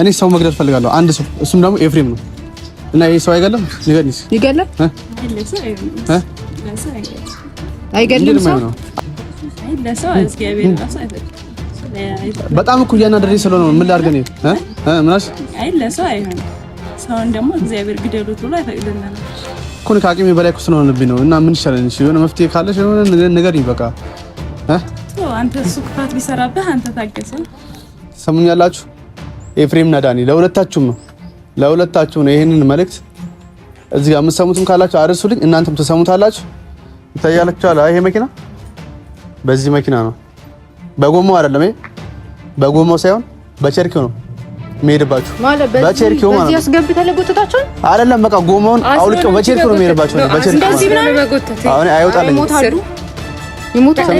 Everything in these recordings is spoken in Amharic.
እኔ ሰው መግደል ፈልጋለሁ አንድ ሰው እሱም ደግሞ ኤፍሬም ነው እና ይሄ ሰው አይገለም ይገድልስ ይገድላል አይገድልም ሰው ለሰው እግዚአብሔር ራሱ አይፈቅድም በጣም እኮ እያናደረኝ ስለሆነ ምን ላድርግ ነው ምናሽ ለሰው አይሆንም ሰውን ደግሞ እግዚአብሔር ግደሉት ብሎ አይፈቅድልንም እኮ ከአቅሜ በላይ እኮ ስለሆነብኝ ነው እና ምን ይሻላል እሺ የሆነ መፍትሄ ካለሽ የሆነ ነገር ይበቃ አንተ እሱ ክፋት ቢሰራብህ አንተ ታገሰው ሰሙኛላችሁ ኤፍሬም እና ዳኒ ለሁለታችሁም ነው ይሄንን መልእክት እዚህ ጋር የምትሰሙትም ካላችሁ አድርሱልኝ እናንተም ተሰሙታላችሁ ይታያላችኋል ይሄ መኪና በዚህ መኪና ነው በጎማው አይደለም በጎማው ሳይሆን በቸርኪው ነው የሚሄድባችሁ በቸርኪው ማለት ነው ያስገብታል ጎተታችሁ አይደለም በቃ ጎማውን አውልቀው በቸርኪው ነው የሚሄድባችሁ እንደዚህ ብላ በጎተታ አሁን አይወጣልኝ ይሞታል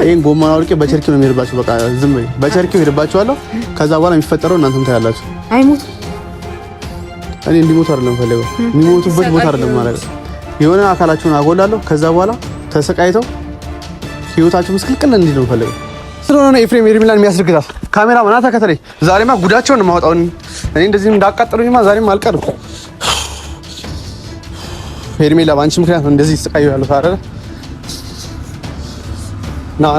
ይሄን ጎማውን አውልቀው በቸርኪው ነው የሚሄድባችሁ በቃ ዝም በይ በቸርኪው ይሄድባችኋለሁ ከዛ በኋላ የሚፈጠረው እናንተም ታያላችሁ አይሞት እኔ እንዲሞቱ አይደለም ፈልገው የሚሞቱበት ቦታ አይደለም ማለት የሆነ አካላቸውን አጎላለሁ ከዛ በኋላ ተሰቃይተው ህይወታቸው ምስቅልቅል እንዲል ነው ፈልገው ስለሆነ ኤፍሬም ኤርሚላን የሚያስርግታት ካሜራ ማና ተከተለኝ ዛሬማ ጉዳቸውን ማውጣው እኔ እንደዚህ እንዳቃጠሉኝማ ዛሬም አልቀርም ኤርሚላ ባንቺ ምክንያት እንደዚህ ተሰቃዩ ያለው አይደል ና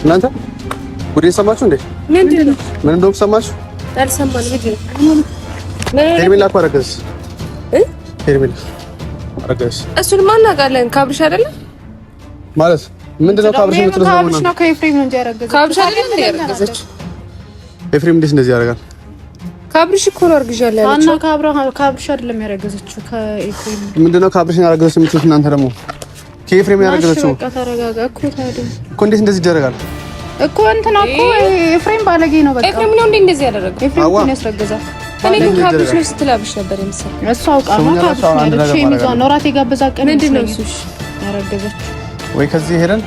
እናንተ ጉዴ ሰማችሁ እንዴ ምንድነው ምን እንደሆነ ሰማችሁ አልሰማንም ምንድነው ኤርሚላ እኮ አረገዘች ኤርሚላ አረገዘች እሱን ማን አውቃለን ካብርሽ አይደለም ማለት ምንድነው ካብርሽ ነው ተለሰው ካብርሽ ነው ከኤፍሬም ነው እንጂ ያረገዘች ካብርሽ አይደለም እንዴ ያረገዘች ኤፍሬም እንዴት እንደዚህ ያደርጋል ካብርሽ እኮ ነው አርግዣለሁ ያለችው እና ካብርሽ አይደለም ያረገዘችው ከኤፍሬም ምንድነው ካብርሽ ያረገዘችው የምትሉት እናንተ ደግሞ ከኤፍሬም ያረገዘችው በቃ ተረጋጋ እኮ ታዲያ እኮ እንዴት እንደዚህ ይደረጋል እኮ እንትና እኮ ኤፍሬም ባለጌ ነው በቃ ኤፍሬም ነው እንዴ እንደዚህ ያደረገው ኤፍሬም ነው ያስረገዛት እኔ ግን ካብርሽ ነው ስትላብሽ ነበር የምሰራው እሷ አውቃ ነው ካብርሽ ነው ሸሚዟን ነው ራት የጋበዛ ቀን ምንድነው እሱሽ ያረገዘችው ወይ ከዚህ ሄደን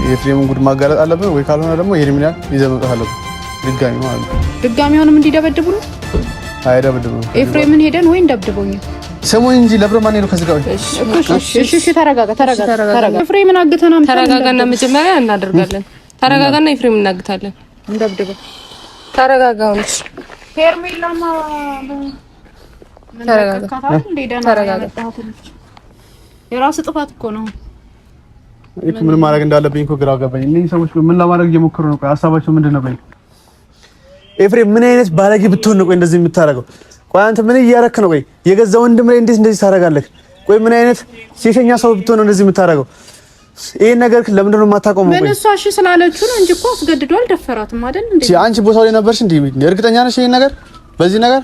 የኤፍሬምን ጉድ ማጋለጥ አለብን ወይ ካልሆነ ደግሞ ኤርሚላን ይዘን መውጣት አለብን ድጋሚ ማለት ነው ድጋሚውንም እንዲደበድቡ ነው አይደብድቡ ኤፍሬምን ሄደን ወይ እንደብድቦኝ ሰሞን እንጂ ለብረማን ነው ከዚህ ጋር እሺ ተረጋጋ ኤፍሬምን አግተና ተረጋጋና መጀመሪያ እናደርጋለን ተረጋጋና ኤፍሬምን እናግታለን እንደብድበው ተረጋጋውንሽ ሄርሜላማ ተረጋጋ የራስ ጥፋት እኮ ነው እኮ ምን ማድረግ እንዳለብኝ እኮ ግራ ገባኝ እነዚህ ሰዎች ምን ለማድረግ እየሞከሩ ነው ሀሳባቸው ምንድን ነው ኤፍሬም ምን አይነት ባለጌ ብትሆን ነው ቆይ እንደዚህ የምታረገው ቆይ አንተ ምን እያረክ ነው ቆይ የገዛ ወንድም ላይ እንዴት እንደዚህ ታረጋለህ ቆይ ምን አይነት ሴተኛ ሰው ብትሆን ነው እንደዚህ የምታረገው ይሄን ነገር ለምንድን ነው የማታቆመው ቆይ ምን እሷ እሺ ስላለችው ነው እንጂ እኮ አስገድዶ አልደፈራትም አይደል እንዴ አንቺ ቦታው ላይ ነበርሽ እንዴ እርግጠኛ ነሽ ይሄን ነገር በዚህ ነገር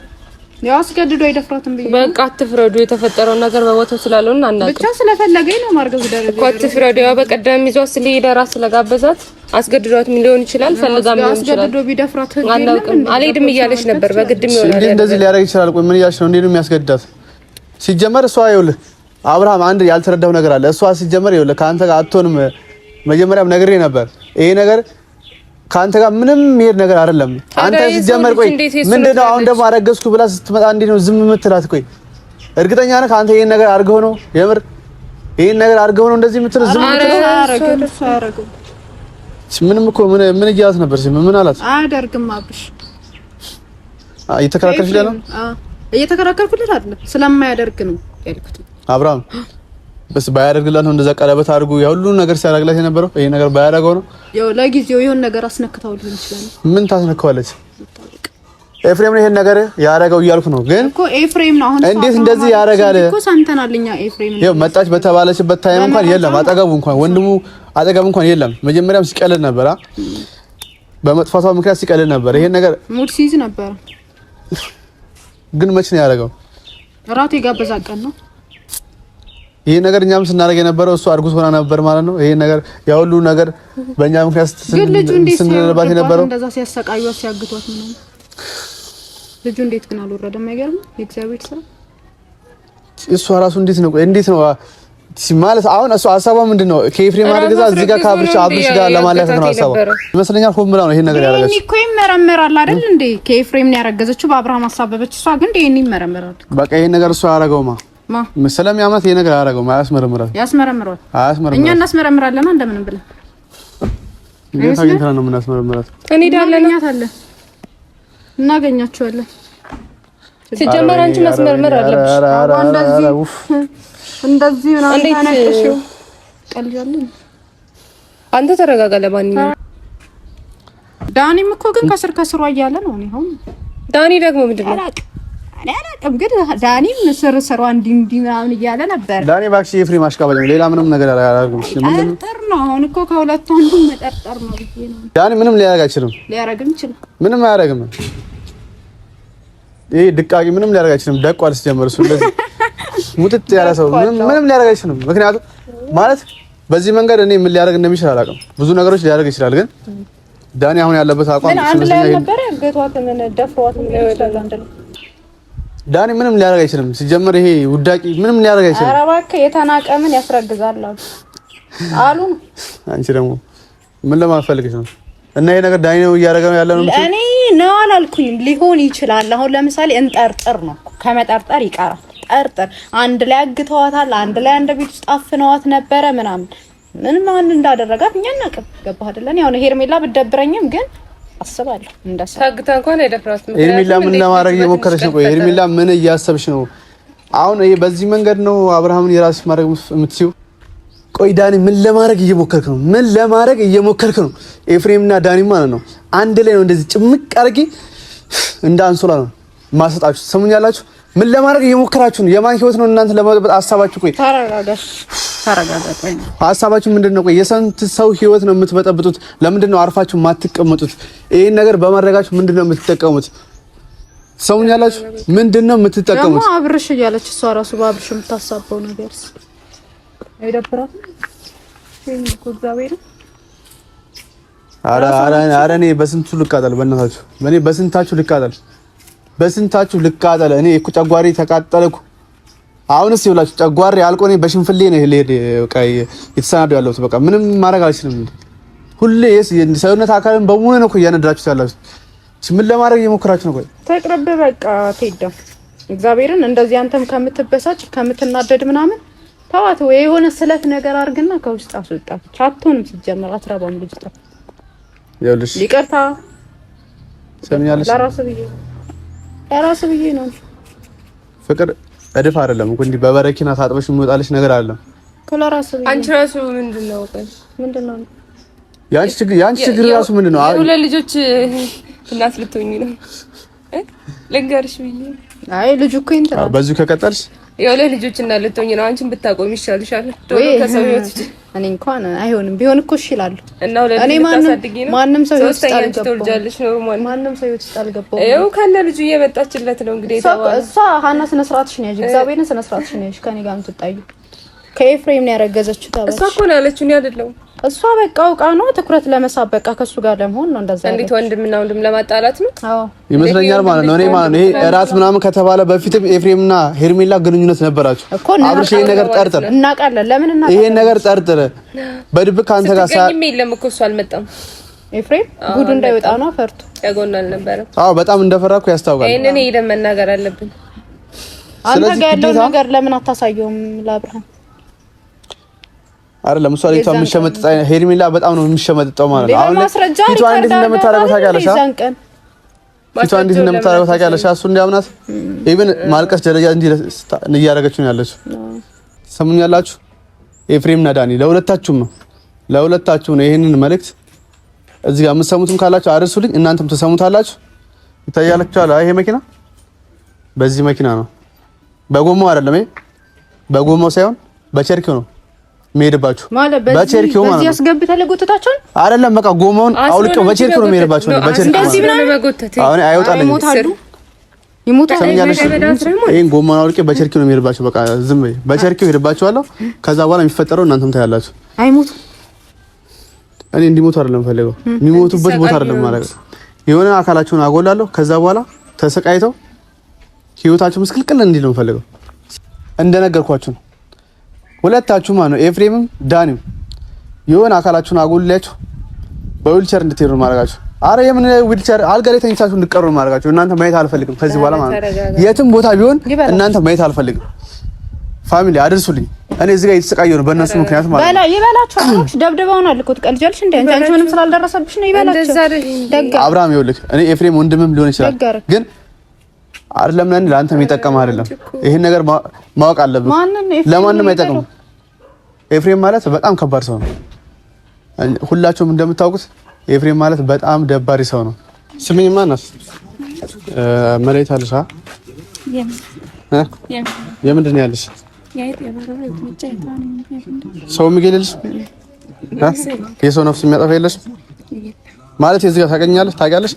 ያው አስገድዶ አይደፍራትም ብዬ በቃ አትፍረዱ የተፈጠረው ነገር በቦታው ስላለውና አናውቅም ብቻ ስለፈለገኝ ነው ማርገዝ ደረጃ እኮ አትፍረዱ ያው በቀደም ይዟት ስለሄደ ራስ ስለጋበዛት አስገድዷት ሊሆን ይችላል ፈልጋም ሊሆን ይችላል አስገድዶ ቢደፍራት አናውቅም አልሄድም እያለች ነበር በግድም ይሆናል እንዴ እንደዚህ ሊያደርግ ይችላል ቆይ ምን እያልሽ ነው እንዴ ነው የሚያስገድዳት ሲጀመር እሷ ይኸውልህ አብርሃም አንድ ያልተረዳው ነገር አለ እሷ ሲጀመር ይኸውልህ ካንተ ጋር አትሆንም መጀመሪያም ነግሬ ነበር ይሄ ነገር ካንተ ጋር ምንም የሚሄድ ነገር አይደለም አንተ ሲጀመር ቆይ ምንድነው አሁን ደግሞ አረገዝኩ ብላ ስትመጣ እንዴት ነው ዝም የምትላት ቆይ እርግጠኛ ነህ አንተ ይሄን ነገር አድርገው ነው የምር ይሄን ነገር አድርገው ነው እንደዚህ የምትለው ዝም አረጋግጥ ምንም እኮ ምን እያላት ነበር ምን አላት አያደርግም አብሽ እየተከራከርሽ ነው እየተከራከርኩለት አይደለም ስለማያደርግ ነው ያልኩት አብርሃም በስ ባያደርግላት ነው እንደዛ ቀለበት አድርጉ ያ ሁሉ ነገር ሲያደርግላት የነበረው ይሄ ነገር ባያደርገው ነው ያው ለጊዜው ይሁን ነገር አስነክታው ሊሆን ይችላል ምን ታስነካዋለች ኤፍሬም ነው ይሄን ነገር ያደረገው እያልኩ ነው ግን እኮ ኤፍሬም ነው አሁን እንዴት እንደዚህ ያደርጋል እኮ ሰምተናልኛ ኤፍሬም ነው ያው መጣች በተባለችበት ታይም እንኳን የለም አጠገቡ እንኳን ወንድሙ አጠገቡ እንኳን የለም መጀመሪያም ሲቀልድ ነበር በመጥፋቷ ምክንያት ሲቀልድ ነበር ይሄን ነገር ሙድ ሲይዝ ነበር ግን መች ነው ያደረገው ራቱ የጋበዛ ቀን ነው ይሄ ነገር እኛም ስናደርግ የነበረው እሱ አርጉዝ ሆና ነበር ማለት ነው ይሄ ነገር ያ ሁሉ ነገር በእኛ ምክንያት ስንለባት የነበረው እንደዛ ሲያሰቃዩት ሲያግቷት ነው ልጁ እንዴት ግን አልወረደም አይገርም የእግዚአብሔር ስራ እሱ ራሱ እንዴት ነው ማለት አሁን እሱ ሐሳቧ ምንድነው ከኤፍሬም አርግዛ እዚህ ጋር አብርሽ ጋር ለማለት ነው ሐሳቧ ይመስለኛል ሆም ብላ ነው ይሄን ነገር ያደረገችው እኔ እኮ ይመረመራል አይደል እንዴ ከኤፍሬም ነው ያረገዘችው በአብርሃም አሳበበች እሷ ግን እንዴ ይመረመራል በቃ ይሄን ነገር እሱ ያደረገውማ መሰለም ያማት ይሄ ነገር አያረገውም ያስመረምራል እኛ እናስመረምራለን እንደምንም ብለን እንዴት አግኝተን ነው የምናስመረምራት? እናገኛቸዋለን። ሲጀመር አንቺ ማስመርመር አለብሽ። እንደዚህ ምናምን ታነቅሽው ቀልጃለሁ። አንተ ተረጋጋ። ለማንኛውም ዳኒም እኮ ግን ከስሯ እያለ ነው። እኔ አሁን ዳኒ ደግሞ ምንድን ነው እኔ አላውቅም፣ ግን ዳኒም ስሯ እንዲህ ምናምን እያለ ነበር። ዳኒ ባክሽ የፍሪ ማሽቃበል ነው፣ ሌላ ምንም ነገር አላደርግም። ጠርጥር ነው አሁን እኮ ከሁለቱ አንዱን መጠርጠር ነው ብዬ ነው። ዳኒ ምንም ሊያደርግ አይችልም። ሊያደርግም ይችላል። ምንም አያደርግም። ይሄ ድቃቂ ምንም ሊያደርግ አይችልም። ደቋል ሲጀምር እሱ እንደዚህ ሙጥጥ ያለ ሰው ምንም ሊያደርግ አይችልም። ምክንያቱም ማለት በዚህ መንገድ እኔ ምን ሊያደርግ እንደሚችል አላውቅም። ብዙ ነገሮች ሊያደርግ ይችላል፣ ግን ዳኒ አሁን ያለበት አቋም አንድ ላይ ነበር ያገቷት ምን ደፍሯት ምን ይወጣል አንተ ዳኒ ምንም ሊያደርግ አይችልም። ሲጀምር ይሄ ውዳቂ ምንም ሊያደርግ አይችልም። ኧረ እባክህ የተናቀ ምን ያስረግዛል አሉ። አንቺ ደግሞ ምን ለማፈልግሽ ነው? እና ይሄ ነገር ዳኒ ነው እያደረገ ነው ያለው ነው። እኔ ነው አላልኩኝም። ሊሆን ይችላል። አሁን ለምሳሌ እንጠርጥር ነው፣ ከመጠርጠር ይቀራል። ጠርጥር አንድ ላይ አግተዋታል፣ አንድ ላይ አንድ ቤት ውስጥ አፍነዋት ነበረ ምናምን ምን ማን እንዳደረጋት እኛ እናውቅም። ገባህ አይደል? ያው ነው ሄርሜላ ብትደብረኝም ግን አስባለሁ እንደሰው ታግታ እንኳን አይደፍራትም። ሄርሜላ ምን ለማድረግ እየሞከረች ነው? ቆይ ሄርሜላ ምን እያሰብሽ ነው? አሁን ይሄ በዚህ መንገድ ነው አብርሃምን የራስሽ ማድረግ የምትሲው? ቆይ ዳኒ ምን ለማድረግ እየሞከርክ ነው? ምን ለማድረግ እየሞከርክ ነው? ኤፍሬምና ዳኒ ማለት ነው አንድ ላይ ነው እንደዚህ ጭምቅ አድርጌ እንደ አንሶላ ነው ማሰጣችሁ። ሰሙኛላችሁ? ምን ለማድረግ እየሞከራችሁ ነው? የማን ህይወት ነው እናንተ ለማጥበጥ ሐሳባችሁ? ቆይ ተረጋጋ። ሐሳባችሁ ምንድነው? ቆይ የስንት ሰው ህይወት ነው የምትበጠብጡት? ለምንድን ነው አርፋችሁ ማትቀመጡት? ይሄን ነገር በማድረጋችሁ ምንድነው የምትጠቀሙት? ሰሙኛላችሁ? ምንድነው የምትጠቀሙት? ደግሞ አብርሽ እያለች እሷ ራሱ በአብርሽ የምታሳበው ነገርስ አይደብራትም? ኧረ እኔ በስንቱ ልቃጠል? በእናታችሁ እኔ በስንታችሁ ልቃጠል? እኔ እኮ ጨጓሬ ተቃጠለኩ። አሁንስ ይብላችሁ ጨጓሬ አልቆ እኔ በሽንፍሌ ነው ልሄድ በቃ የተሰናደው ያለሁት። በቃ ምንም ማድረግ አልችልም። ሁሌ ሰውነት አካልን በሙሉ ነው እኮ እያነዳችሁት ያላችሁት። ምን ለማድረግ እየሞከራችሁ ነው? ቆይ ተቅረብ በቃ ትሄዳ እግዚአብሔርን እንደዚህ አንተም ከምትበሳጭ ከምትናደድ ምናምን ተዋት። ወይ የሆነ ስለት ነገር አድርግና ከውስጥ አስወጣት። ቻቶንም ሲጀመር አትራባም ልጅቷ። ይኸውልሽ ይቅርታ ሰምኛለሽ። ለራስ ብዬ ነው። ፍቅር እድፍ አይደለም እኮ እንዲህ በበረኪና ታጥበሽ የሚወጣልሽ ነገር አይደለም። ከለራስ ብዬ አንቺ ራሱ ምንድነው? ምንድነው ያንቺ ችግር ራሱ ምንድነው? ሁለት ልጆች እናት ልትሆኚ ነው ልንገርሽ ብዬ። አይ ልጁ እኮ እንትን በዚሁ ከቀጠልሽ የሁለት ልጆች እናት ልትሆኚ ነው። አንቺን ብታቆሚ ይሻልሻል። ዶሮ ከሰው ህይወት እኔ እንኳን አይሆንም ቢሆን እኮ እሺ እላለሁ። እና ሁለት ልጅ ታሳድጊ ነው። ማንም ሰው ህይወት ውስጥ ትወልጃለሽ ነው ማለት ማንም ሰው ህይወት ውስጥ አልገባም። ይኸው ከነ ልጁ እየመጣችለት ነው እንግዲህ ተባለ። እሷ ሀና ስነ ስርዓትሽ ነው ያዥ፣ እግዚአብሔርን ስነ ስርዓትሽ ነው ያዥ። ከኔ ጋር የምትጣዩ ከኤፍሬም ነው ያረገዘችው ተባለ። እሷ እኮ ነው ያለችው፣ እኔ አይደለሁም። እሷ በቃ አውቃ ነው ትኩረት ለመሳብ በቃ ከሱ ጋር ለመሆን ነው እንደዛ። እንዴት ወንድምና ወንድም ለማጣላት ነው? አዎ ይመስለኛል ማለት ነው። እኔ ማለት ነው ይሄ እራት ምናምን ከተባለ በፊትም ኤፍሬምና ሄርሜላ ግንኙነት ነበራችሁ። አብርሽ ይሄን ነገር ጠርጥር እናውቃለን። ለምን እናውቃለን? ይሄን ነገር ጠርጥር በድብቅ ካንተ ጋር ሳይም የለም እኮ እሱ አልመጣም። ኤፍሬም ጉዱ እንዳይወጣ ነው ፈርቶ ያጎናል ነበር። አዎ በጣም እንደፈራኩ ያስታውቃል። ይሄንን ሄደን መናገር አለብን። አንተ ጋር ያለው ነገር ለምን አታሳየውም ለአብርሃም? አይደለም እሷ ላይ የምትሸመጥጥ ሄርሜላ በጣም ነው የምትሸመጥጠው ማለት ነው። አሁን ፊቷ እንዴት እንደምታረገው ታውቂያለሽ? ፊቷ እንዴት እንደምታረገው ታውቂያለሽ? እሱ እንዲያምናት ኢቭን ማልቀስ ደረጃ እንጂ እያደረገች ነው ያለችው። ሰሙኛላችሁ? ኤፍሬምና ዳኒ ለሁለታችሁም ነው ይሄንን መልእክት እዚህ ጋር የምትሰሙትም ካላችሁ አድርሱልኝ። እናንተም ተሰሙታላችሁ። ይታያላችኋል። ይሄ መኪና በዚህ መኪና ነው፣ በጎማው አይደለም። ይሄ በጎማው ሳይሆን በቸርኪው ነው የሚሄድባችሁ በቸርኪው ማለት ነው። በዚህ አስገብተህ ለጎተታቸው አይደለም። በቃ ጎማውን አውልቀው በቸርኪው ነው የሚሄድባችሁ። እንደዚህ ብለው መጎተት አሁን አይወጣልኝ ይሞታሉ። ይሄን ጎማውን አውልቄ በቸርኪው ነው የሚሄድባችሁ። በቃ ዝም በይ፣ በቸርኪው ሄድባችኋለሁ። ከዛ በኋላ የሚፈጠረው እናንተም ታያላችሁ። አይሞቱ እኔ እንዲሞቱ አይደለም ፈልገው፣ የሚሞቱበት ቦታ አይደለም ማለት የሆነ አካላቸውን አጎላለሁ። ከዛ በኋላ ተሰቃይተው ህይወታቸው ምስቅልቅል እንዲል ነው ፈልገው። እንደነገርኳችሁ ነው ሁለታችሁ ማለት ነው ኤፍሬምም ዳኒም የሆነ አካላችሁን አጎልላችሁ በዊልቸር እንድትሄዱ ማድረጋችሁ። አረ የምን ዊልቸር አልጋ ላይ ተኝታችሁ እንድትቀሩ ማድረጋችሁ። እናንተ ማየት አልፈልግም ከዚህ በኋላ ማለት ነው። የትም ቦታ ቢሆን እናንተ ማየት አልፈልግም። ፋሚሊ አድርሱልኝ። እኔ እዚህ ጋር እየተሰቃየሁ ነው በእነሱ ምክንያት ማለት ነው። ይበላቸው አሮች ደብድበውናል እኮ ትቀልጃለሽ እንዴ? አንቺ ምንም ስላልደረሰብሽ ነው ይበላቸው። አብርሃም ይኸውልህ እኔ ኤፍሬም ወንድምም ሊሆን ይችላል ግን አይደለም ነን ለአንተ የሚጠቀም አይደለም። ይሄን ነገር ማወቅ አለብህ። ለማንም አይጠቅም። ኤፍሬም ማለት በጣም ከባድ ሰው ነው። ሁላችሁም እንደምታውቁት ኤፍሬም ማለት በጣም ደባሪ ሰው ነው። ስሜኝ ማናስ መሬት አለሽ የምንድን ነው ያለሽ? ሰው የሚገልልሽ የሰው ነፍስ የሚያጠፋ የለሽ ማለት የዚህ ጋር ታውቂያለሽ።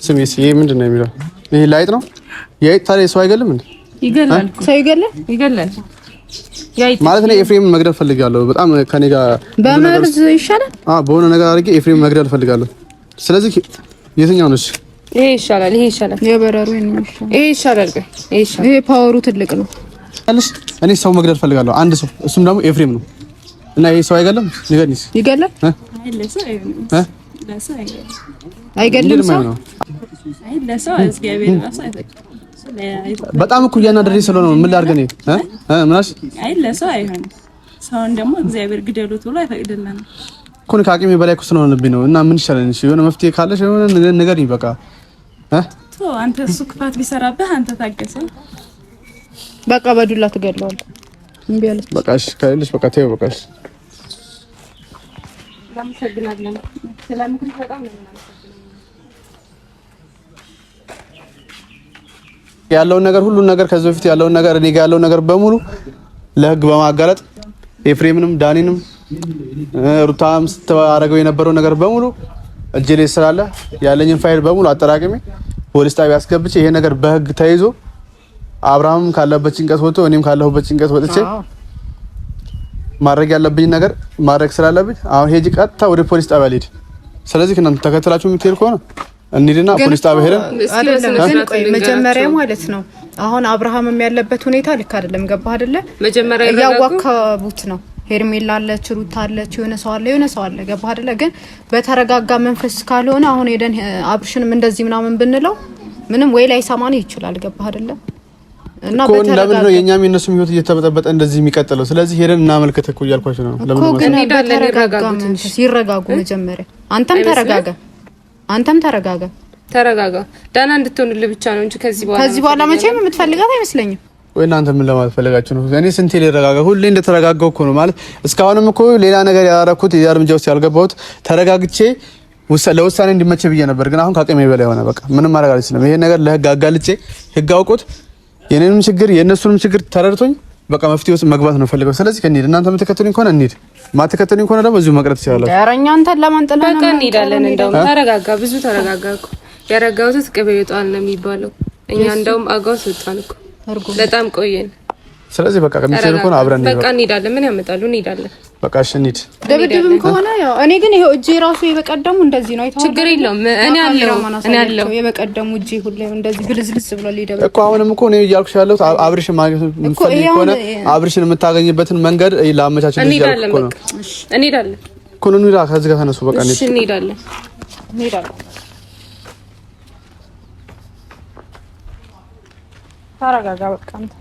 ስሜስ ይሄ ምንድን ነው የሚለው? ይሄ ላይጥ ነው። የአይጥ ታዲያ ሰው አይገልም እንዴ? ይገላል። ሰው ይገላል ማለት ነው። ኤፍሬምን መግደል ፈልጋለሁ። በጣም ከኔ ጋር በመርዝ ይሻላል። በሆነ ነገር አድርጌ ኤፍሬምን መግደል ፈልጋለሁ። ስለዚህ የትኛው ነሽ? ይሄ ይሻላል። የበረሩ ይሄ ይሻላል። ይሄ ፓወሩ ትልቅ ነው። እኔ ሰው መግደል ፈልጋለሁ። አንድ ሰው፣ እሱም ደግሞ ኤፍሬም ነው። እና ይሄ ሰው አይገለም? ንገሪኝስ። ይገላል? አይገልም ሰው በጣም እኮ እያናደረኝ ስለሆነ ነው። ምን ላድርግ እኔ ምናሽ? አይ ለሰው አይሆንም። ሰውን ደግሞ እግዚአብሔር ግደሉት ብሎ አይፈቅድልንም እኮ ከአቅሜ በላይ እኮ ስለሆነብኝ ነው። እና ምን ይሻላል? እሺ የሆነ መፍትሄ ካለሽ የሆነ ንገሪኝ በቃ። አንተ እሱ ክፋት ቢሰራብህ አንተ ታገሰው። በቃ በዱላ ትገድለዋለህ። እምቢ አለች። በቃ እሺ ካለሽ በቃ ተይው በቃ እሺ። እናመሰግናለን። ስለምክር በጣም ነው ያለውን ነገር ሁሉን ነገር ከዚህ በፊት ያለውን ነገር እኔ ጋር ያለውን ነገር በሙሉ ለህግ በማጋለጥ ኤፍሬምንም ዳኒንም ሩታም ስተዋረገው የነበረው ነገር በሙሉ እጄ ላይ ስላለ ያለኝን ፋይል በሙሉ አጠራቅሜ ፖሊስ ጣቢያ አስገብቼ ይሄ ነገር በህግ ተይዞ አብርሃምም ካለበት ጭንቀት ወጥቶ እኔም ካለሁበት ጭንቀት ወጥቼ ማድረግ ያለብኝ ነገር ማድረግ ስላለብኝ አሁን ሄጂ ቀጥታ ወደ ፖሊስ ጣቢያ ልሄድ። ስለዚህ ከእናንተ ተከትላችሁ የምትሄድ ከሆነ እንሂድና ፖሊስ ጣቢያ ሄደን ግን ቆይ መጀመሪያ ማለት ነው አሁን አብርሃምም ያለበት ሁኔታ ልክ አይደለም። ገባህ አይደለ? መጀመሪያ ያዋከቡት ነው። ሄርሜላ አለች፣ ሩታ አለች፣ የሆነ ሰው አለ። ገባህ አይደለ? ግን በተረጋጋ መንፈስ ካልሆነ አሁን ሄደን አብርሽንም እንደዚህ ምናምን ብንለው ምንም ወይ ላይ ሰማን ይችላል። ገባህ አይደለ? እና ለምን ነው የኛም የነሱም ህይወት እየተበጠበጠ እንደዚህ የሚቀጥለው? ስለዚህ ሄደን እናመልከት እኮ እያልኳችሁ ነው። ለምን ነው በተረጋጋ መንፈስ ይረጋጉ። መጀመሪያ አንተም ተረጋጋ። ዳና እንድትሆንልህ ብቻ ነው እንጂ ከዚህ በኋላ መቼም የምትፈልጋት አይመስለኝም። ወይ እናንተ ምን ለማለት ፈልጋችሁ ነው? እኔ ስንቴ ልረጋጋ? ሁሌ እንደተረጋጋው እኮ ነው ማለት እስካሁንም እኮ ሌላ ነገር ያደረኩት የእርምጃ ውስጥ ያልገባሁት ተረጋግቼ ለውሳኔ እንዲመቸ ብዬ ነበር። ግን አሁን ከአቅሜ በላይ ሆነ። በቃ ምንም ማድረግ አልችልም። ይሄ ነገር ለህግ አጋልጬ ህግ አውቆት የኔንም ችግር የእነሱንም ችግር ተረድቶኝ በቃ መፍትሄ ውስጥ መግባት ነው ፈልገው። ስለዚህ ከእንሂድ እናንተ የምትከተሉኝ ከሆነ እንሂድ፣ ማትከተሉኝ ከሆነ ደግሞ እዚሁ መቅረት ትችላላችሁ። ዳረኛ አንተን ለማንጠላ ነው። በቃ እንሄዳለን። እንደውም ተረጋጋ፣ ብዙ ተረጋጋ እኮ ያረጋውት ቅቤ ይወጣል ነው የሚባለው። እኛ እንደውም አጋውስ ወጣን እኮ በጣም ቆየን። ስለዚህ በቃ ከሚሰሩ ከሆነ አብረን በቃ እንሄዳለን። ምን ያመጣሉ? እንሄዳለን። በቃ እሺ እንሂድ። ደብድብም ከሆነ ያው እኔ ግን ይሄው እጄ ራሱ የበቀደሙ እንደዚህ ነው አይተው። ችግር የለውም። እኔ አለው የበቀደሙ እጄ ሁሌ እንደዚህ ብልዝልዝ ብሎ ሊደብ እኮ አሁንም እኮ ነው እያልኩሽ ያለሁት አብርሽን ማግኘት የምትፈልጊ ከሆነ አብርሽን የምታገኝበትን መንገድ ላመቻችልሽ እያልኩ ነው። እንሄዳለን እኮ ነው። እንሂዳ ከዚህ ጋር ተነሱ። በቃ እንሄዳለን። ተረጋጋ በቃ አንተ